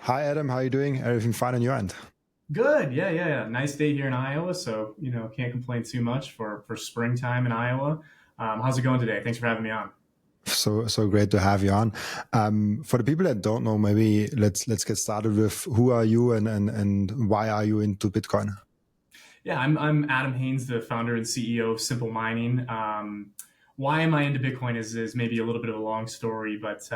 Hi, Adam. How are you doing? Everything fine on your end? Good. Yeah. Nice day here in Iowa. So, can't complain too much for springtime in Iowa. How's it going today? Thanks for having me on. So great to have you on. For the people that don't know, maybe let's get started with who are you and why are you into Bitcoin? Yeah, I'm Adam Haynes, the founder and CEO of Simple Mining. Why am I into Bitcoin is maybe a little bit of a long story, but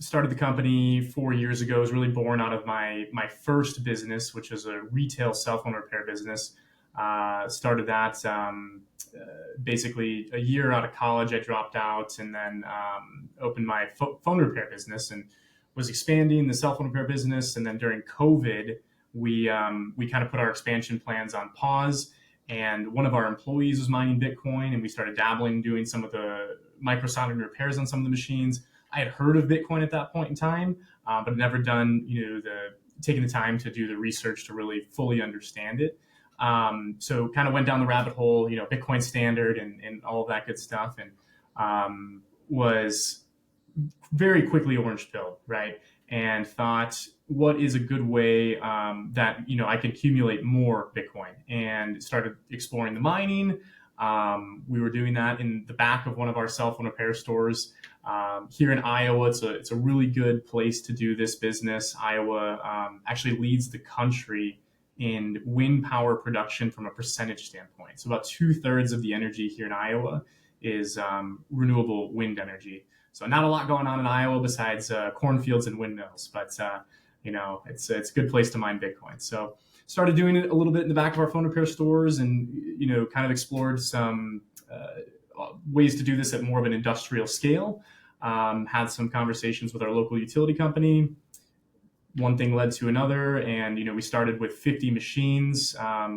started the company 4 years ago. It was really born out of my first business, which was a retail cell phone repair business. Started that basically a year out of college. I dropped out and then opened my phone repair business and was expanding the cell phone repair business. And then during COVID, we kind of put our expansion plans on pause. And one of our employees was mining Bitcoin, and we started dabbling, doing some of the microsoldering repairs on some of the machines. I had heard of Bitcoin at that point in time, but never done, taking the time to do the research to really fully understand it. So kind of went down the rabbit hole, Bitcoin standard and all of that good stuff, and was very quickly orange pilled, right? And thought, what is a good way that I can accumulate more Bitcoin? And started exploring the mining. We were doing that in the back of one of our cell phone repair stores here in Iowa. It's a really good place to do this business. Iowa actually leads the country in wind power production from a percentage standpoint. So about 2/3 of the energy here in Iowa is renewable wind energy. So not a lot going on in Iowa besides cornfields and windmills, but it's a good place to mine Bitcoin. So started doing it a little bit in the back of our phone repair stores, and kind of explored some ways to do this at more of an industrial scale. Had some conversations with our local utility company. One thing led to another, and we started with 50 machines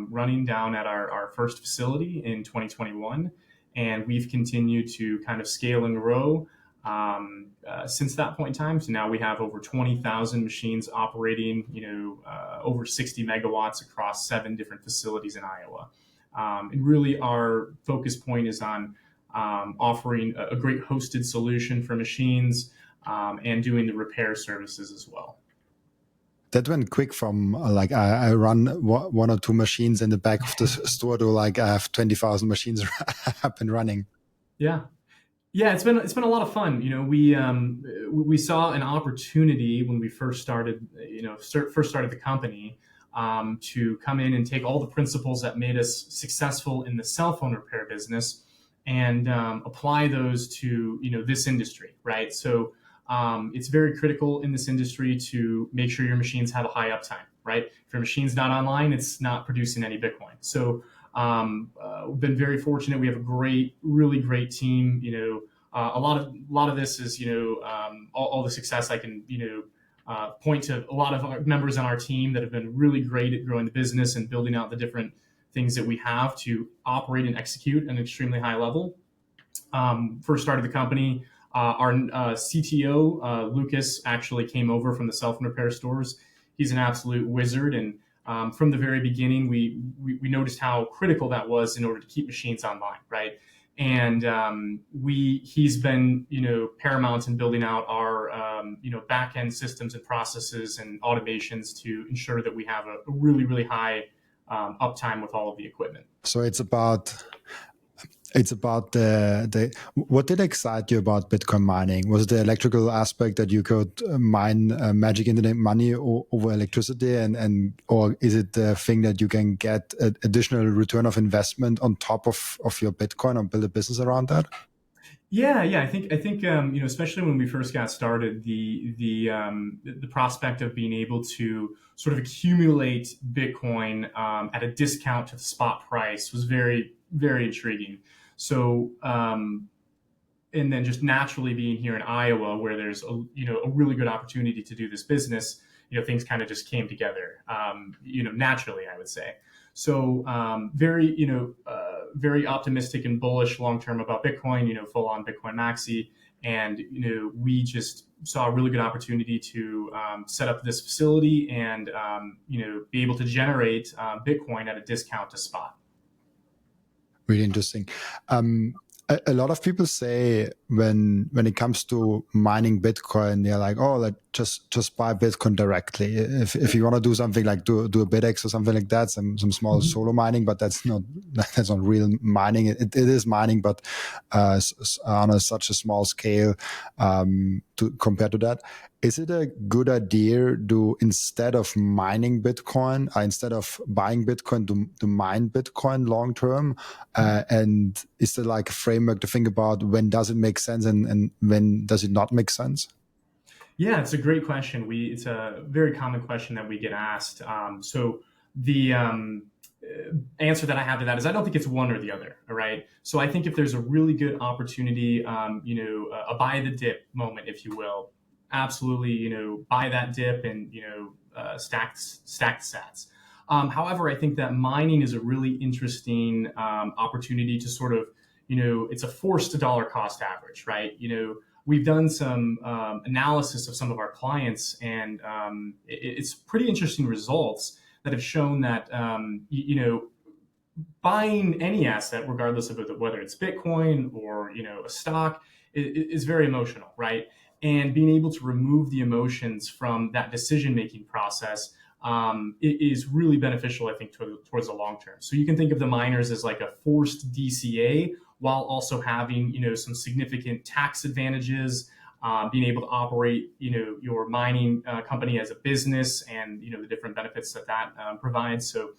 running down at our first facility in 2021, and we've continued to kind of scale and grow since that point in time. So now we have over 20,000 machines operating, over 60 megawatts across 7 different facilities in Iowa. And really our focus point is on offering a great hosted solution for machines and doing the repair services as well. That went quick from I run one or two machines in the back of the store to I have 20,000 machines up and running. Yeah, it's been a lot of fun. We saw an opportunity when we first started, first started the company, to come in and take all the principles that made us successful in the cell phone repair business and apply those to this industry, right? So it's very critical in this industry to make sure your machines have a high uptime, right? If your machine's not online, it's not producing any Bitcoin. So we've been very fortunate. We have a really great team. A lot of this is all the success I can point to a lot of our members on our team that have been really great at growing the business and building out the different things that we have to operate and execute at an extremely high level. First started the company. Our CTO, Lucas, actually came over from the cell phone repair stores. He's an absolute wizard. And from the very beginning, we noticed how critical that was in order to keep machines online, right? And he's been, paramount in building out our, back-end systems and processes and automations to ensure that we have a really, really high uptime with all of the equipment. So it's about the what did excite you about Bitcoin mining? Was it the electrical aspect that you could mine magic internet money over electricity, and or is it the thing that you can get additional return of investment on top of your Bitcoin and build a business around that? Yeah. I think especially when we first got started, the prospect of being able to sort of accumulate Bitcoin at a discount to the spot price was very, very intriguing. So, and then just naturally being here in Iowa, where there's a really good opportunity to do this business, things kind of just came together, naturally, I would say. So, very optimistic and bullish long term about Bitcoin, full on Bitcoin maxi. And, we just saw a really good opportunity to set up this facility and, be able to generate Bitcoin at a discount to spot. Really interesting. A lot of people say when it comes to mining Bitcoin, they're like, oh, like just buy Bitcoin directly. If you want to do something like do a BitX or something like that, some small solo mining, but that's not real mining. It is mining, but on such a small scale compared to that. Is it a good idea to, instead of mining Bitcoin, instead of buying Bitcoin, to mine Bitcoin long term? And is there like a framework to think about when does it make sense and when does it not make sense? Yeah, it's a great question. It's a very common question that we get asked. So the answer that I have to that is I don't think it's one or the other. All right. So I think if there's a really good opportunity, a buy the dip moment, if you will, absolutely, buy that dip and stack sats. However, I think that mining is a really interesting opportunity to sort of, it's a forced dollar cost average, right? We've done some analysis of some of our clients, and it's pretty interesting results that have shown that buying any asset, regardless of whether it's Bitcoin or a stock, is very emotional, right? And being able to remove the emotions from that decision-making process is really beneficial, I think, towards the long term. So you can think of the miners as like a forced DCA, while also having some significant tax advantages, being able to operate your mining company as a business, and the different benefits that provides. So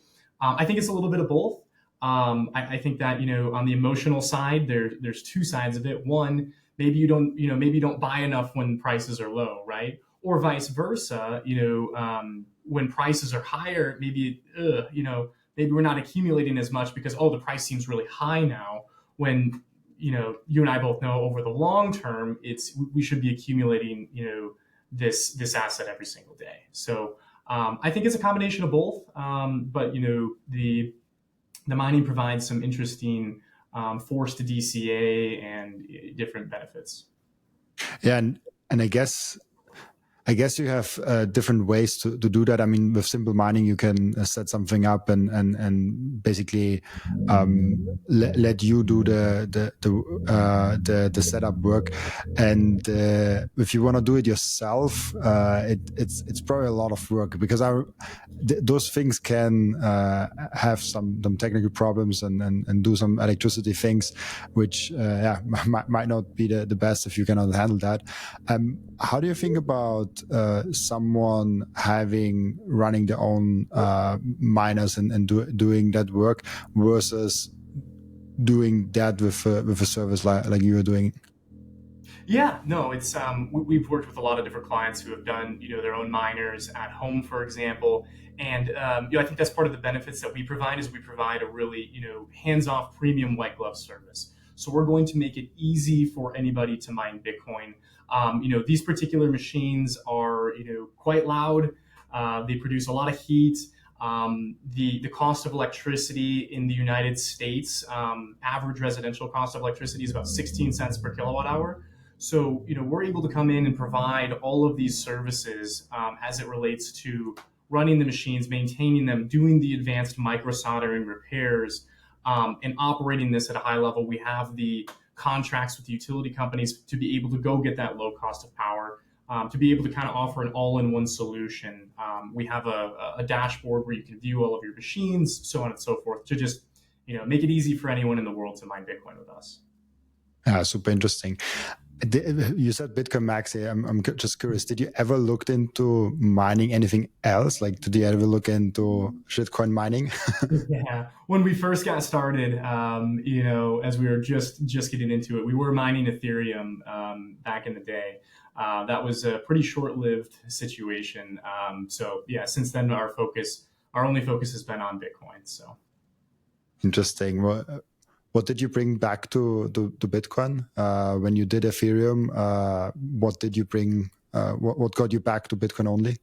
I think it's a little bit of both. I think that on the emotional side, there's two sides of it. One, maybe you don't buy enough when prices are low, right? Or vice versa. When prices are higher, maybe we're not accumulating as much because the price seems really high now. When you and I both know over the long term, we should be accumulating this asset every single day. So I think it's a combination of both. But the mining provides some interesting forced DCA and different benefits. Yeah, and I guess you have different ways to do that. I mean, with simple mining, you can set something up and basically let you do the setup work. And if you want to do it yourself, it's probably a lot of work, because those things can have some technical problems and do some electricity things, which might not be the best if you cannot handle that. How do you think about someone running their own miners and doing that work versus doing that with a service like you are doing? Yeah, no, it's we've worked with a lot of different clients who have done their own miners at home, for example, and I think that's part of the benefits that we provide is we provide a really hands-off premium white glove service. So we're going to make it easy for anybody to mine Bitcoin. These particular machines are quite loud. They produce a lot of heat. The cost of electricity in the United States, average residential cost of electricity is about 16 cents per kilowatt hour. So we're able to come in and provide all of these services as it relates to running the machines, maintaining them, doing the advanced micro soldering repairs, and operating this at a high level. We have the contracts with the utility companies to be able to go get that low cost of power, to be able to kind of offer an all-in-one solution. We have a dashboard where you can view all of your machines, so on and so forth, to just make it easy for anyone in the world to mine Bitcoin with us. Super interesting. You said Bitcoin Maxi. I'm just curious. Did you ever look into mining anything else? Like, did you ever look into shitcoin mining? Yeah, when we first got started, as we were just getting into it, we were mining Ethereum back in the day. That was a pretty short-lived situation. So yeah, since then our only focus has been on Bitcoin. So interesting. What did you bring back to Bitcoin when you did Ethereum? What did you bring? What got you back to Bitcoin only?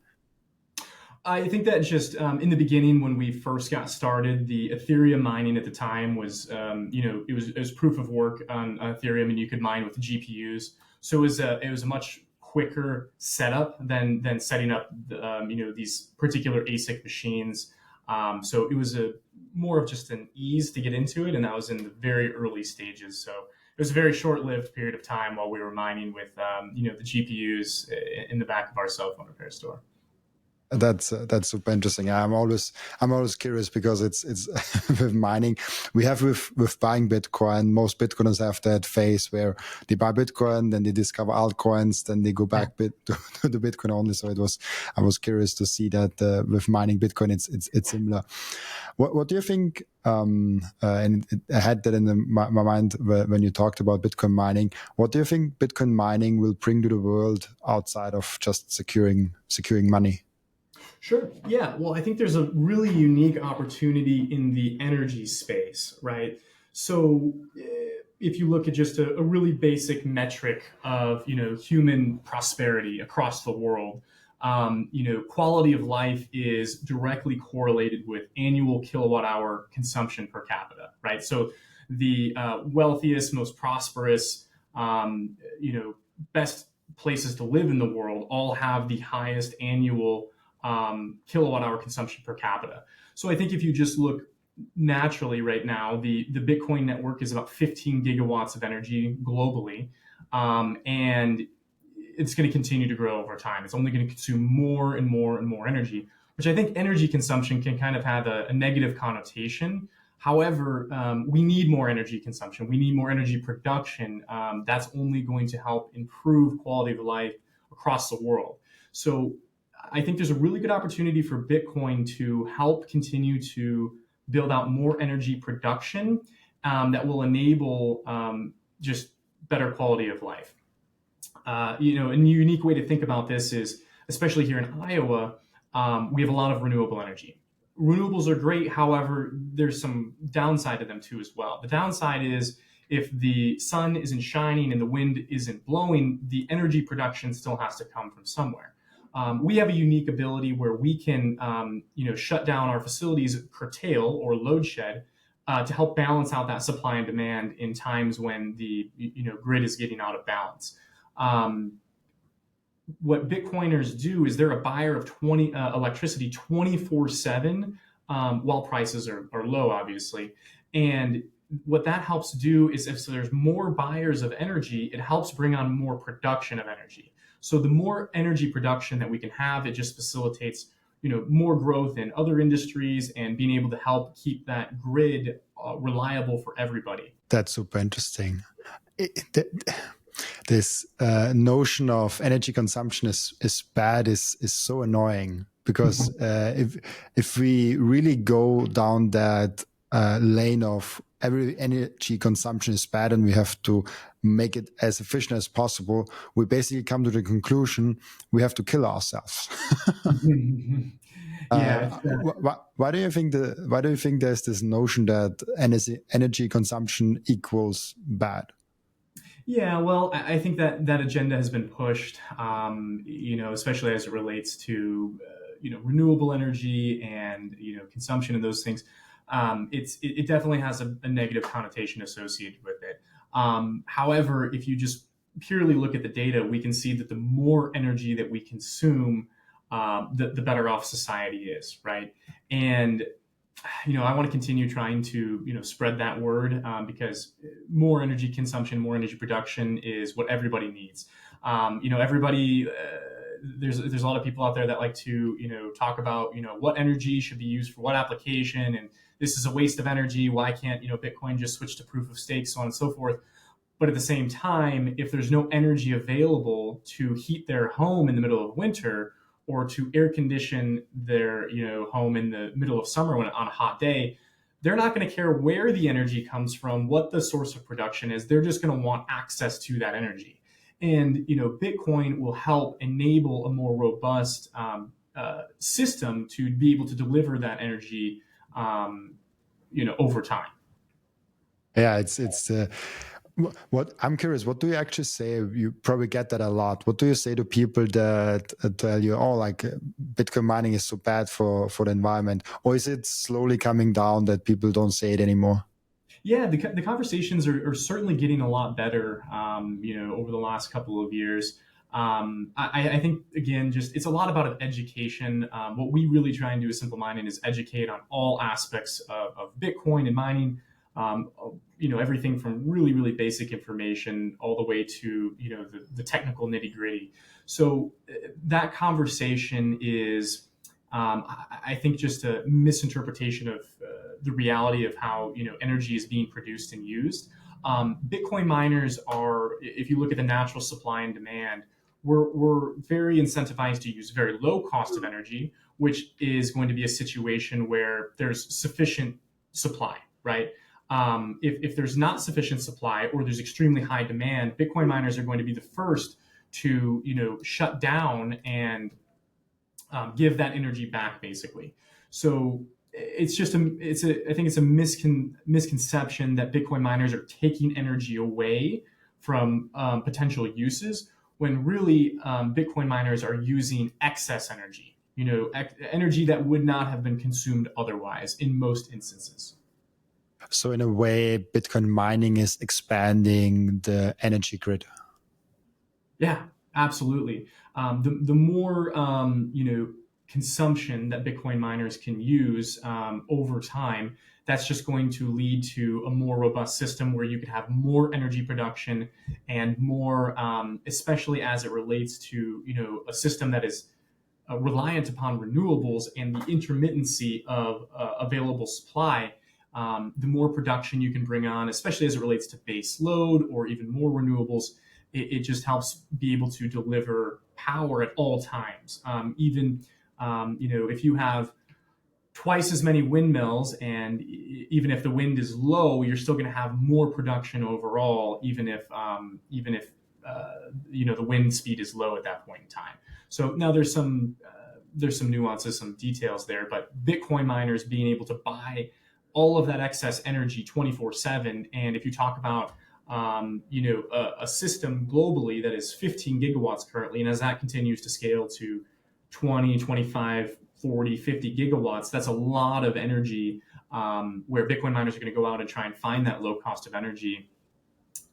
I think that just in the beginning, when we first got started, the Ethereum mining at the time was, it was proof of work on Ethereum, and you could mine with GPUs. So it was a much quicker setup than setting up these particular ASIC machines. So it was more of just an ease to get into it, and that was in the very early stages. So was a very short-lived period of time while we were mining with the GPUs in the back of our cell phone repair store. That's super interesting. I'm always curious because it's with mining. We have with buying Bitcoin. Most Bitcoiners have that phase where they buy Bitcoin, then they discover altcoins, then they go back to the Bitcoin only. So I was curious to see that with mining Bitcoin, it's similar. What do you think? And I had that in my mind when you talked about Bitcoin mining. What do you think Bitcoin mining will bring to the world outside of just securing money? Sure. Yeah. Well, I think there's a really unique opportunity in the energy space, right? So, if you look at just a really basic metric of human prosperity across the world, quality of life is directly correlated with annual kilowatt hour consumption per capita, right? So, the wealthiest, most prosperous, best places to live in the world all have the highest annual kilowatt hour consumption per capita. So I think if you just look naturally right now, the Bitcoin network is about 15 gigawatts of energy globally, and it's going to continue to grow over time. It's only going to consume more and more and more energy, which I think energy consumption can kind of have a negative connotation. However, we need more energy consumption. We need more energy production. That's only going to help improve quality of life across the world. So I think there's a really good opportunity for Bitcoin to help continue to build out more energy production that will enable just better quality of life. A unique way to think about this is, especially here in Iowa, we have a lot of renewable energy. Renewables are great. However, there's some downside to them too as well. The downside is if the sun isn't shining and the wind isn't blowing, the energy production still has to come from somewhere. We have a unique ability where we can, shut down our facilities, curtail or load shed to help balance out that supply and demand in times when the grid is getting out of balance. What Bitcoiners do is they're a buyer of electricity 24/7 while prices are low, obviously. And what that helps do is if there's more buyers of energy, it helps bring on more production of energy. So the more energy production that we can have, it just facilitates more growth in other industries and being able to help keep that grid reliable for everybody. That's super interesting. This notion of energy consumption is bad is so annoying because if we really go down that lane of every energy consumption is bad and we have to make it as efficient as possible, we basically come to the conclusion we have to kill ourselves. Yeah. Why do you think there's this notion that energy consumption equals bad? Yeah, well, I think that agenda has been pushed, especially as it relates to, renewable energy and, consumption and those things. It definitely has a negative connotation associated with it. However, if you just purely look at the data, we can see that the more energy that we consume, the better off society is, right? And I want to continue trying to, spread that word because more energy consumption, more energy production is what everybody needs. Everybody, there's a lot of people out there that like to, talk about, what energy should be used for what application. And this is a waste of energy. Why can't, Bitcoin just switch to proof of stake, so on and so forth. But at the same time, if there's no energy available to heat their home in the middle of winter, or to air condition their home in the middle of summer on a hot day, they're not going to care where the energy comes from, what the source of production is. They're just going to want access to that energy. And Bitcoin will help enable a more robust system to be able to deliver that energy over time. Yeah, it's what I'm curious, what do you actually say? You probably get that a lot. What do you say to people that tell you, oh, like Bitcoin mining is so bad for the environment? Or is it slowly coming down that people don't say it anymore? Yeah, the conversations are certainly getting a lot better, over the last couple of years. I think, again, just it's a lot about education. What we really try and do with Simple Mining is educate on all aspects of Bitcoin and mining. everything from really, really basic information all the way to, the technical nitty gritty. So that conversation is, I think, just a misinterpretation of the reality of how, energy is being produced and used. Bitcoin miners are, if you look at the natural supply and demand, we're very incentivized to use very low cost of energy, which is going to be a situation where there's sufficient supply, right? If there's not sufficient supply or there's extremely high demand, Bitcoin miners are going to be the first to, shut down and give that energy back, basically. So it's just I think it's a misconception that Bitcoin miners are taking energy away from potential uses, when really Bitcoin miners are using excess energy, energy that would not have been consumed otherwise in most instances. So in a way, Bitcoin mining is expanding the energy grid. Yeah, absolutely. The more consumption that Bitcoin miners can use over time, that's just going to lead to a more robust system where you could have more energy production and more, especially as it relates to a system that is reliant upon renewables and the intermittency of available supply. The more production you can bring on, especially as it relates to base load or even more renewables, it just helps be able to deliver power at all times. Even if you have twice as many windmills, and even if the wind is low, you're still going to have more production overall, even if the wind speed is low at that point in time. So now there's some nuances, some details there, but Bitcoin miners being able to buy all of that excess energy 24/7, and if you talk about a system globally that is 15 gigawatts currently, and as that continues to scale to 20, 25, 40, 50 gigawatts, that's a lot of energy where Bitcoin miners are going to go out and try and find that low cost of energy.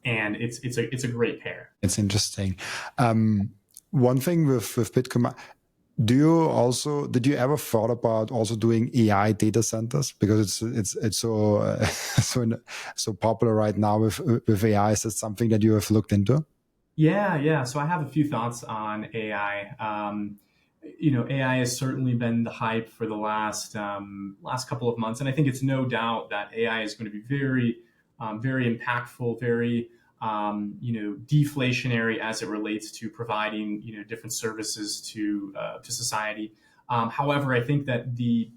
And it's a great pair. It's interesting. One thing with Bitcoin, did you ever thought about also doing AI data centers? Because it's so so popular right now with AI. Is that something that you have looked into? Yeah. So I have a few thoughts on AI. AI has certainly been the hype for the last couple of months, and I think it's no doubt that AI is going to be very, very impactful, very deflationary as it relates to providing different services to society. However, I think that the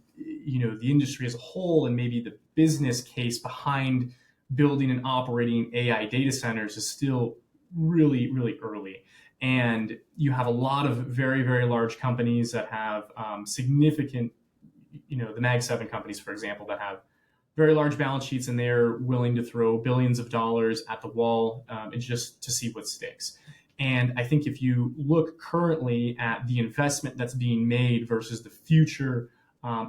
industry as a whole, and maybe the business case behind building and operating AI data centers, is still really, really early. And you have a lot of very, very large companies that have significant, the Mag 7 companies, for example, that have very large balance sheets, and they're willing to throw billions of dollars at the wall just to see what sticks. And I think if you look currently at the investment that's being made versus the future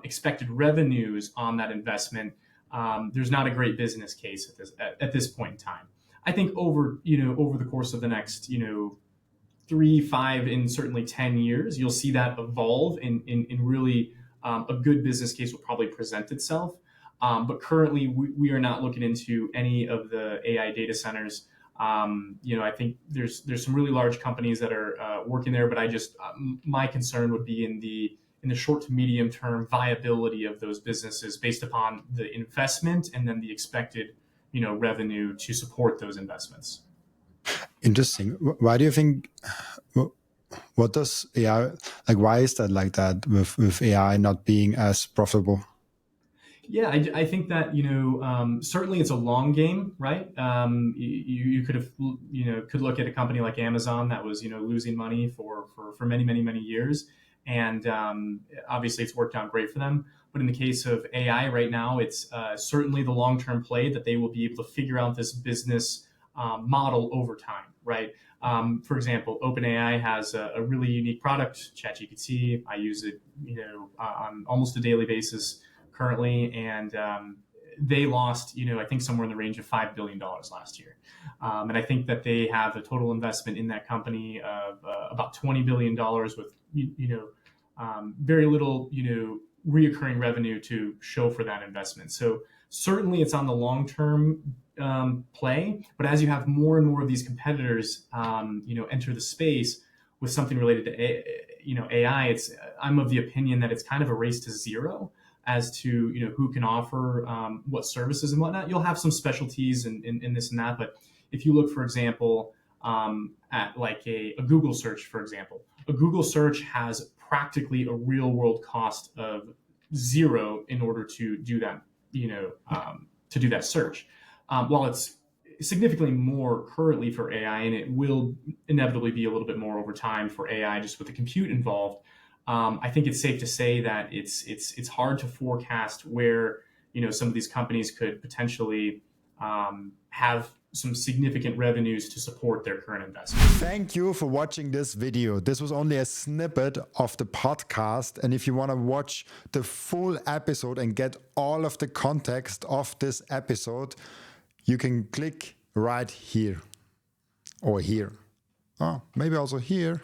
expected revenues on that investment, there's not a great business case at this point in time. I think over the course of the next 3, 5, and certainly 10 years, you'll see that evolve in really a good business case will probably present itself. But currently, we are not looking into any of the AI data centers. I think there's some really large companies that are working there, but my concern would be in the short to medium term viability of those businesses based upon the investment and then the expected revenue to support those investments. Interesting. Why do you think? What does AI like? Why is that like that with AI not being as profitable? Yeah, I think that certainly it's a long game, right? You could have could look at a company like Amazon that was losing money for many years, and obviously it's worked out great for them. But in the case of AI right now, it's certainly the long-term play that they will be able to figure out this business model over time, right? For example, OpenAI has a really unique product, ChatGPT. I use it on almost a daily basis currently, and they lost, I think somewhere in the range of $5 billion last year. And I think that they have a total investment in that company of about $20 billion with, very little, reoccurring revenue to show for that investment. So certainly it's on the long-term play. But as you have more and more of these competitors, enter the space with something related to AI, I'm of the opinion that it's kind of a race to zero as to who can offer what services and whatnot. You'll have some specialties in this and that, but if you look, for example, at like a Google search, for example, a Google search has practically a real world cost of zero in order to do that, to do that search. While it's significantly more currently for AI, and it will inevitably be a little bit more over time for AI, just with the compute involved. I think it's safe to say that it's hard to forecast where some of these companies could potentially have some significant revenues to support their current investment. Thank you for watching this video. This was only a snippet of the podcast. And if you want to watch the full episode and get all of the context of this episode, you can click right here or here. Oh, maybe also here.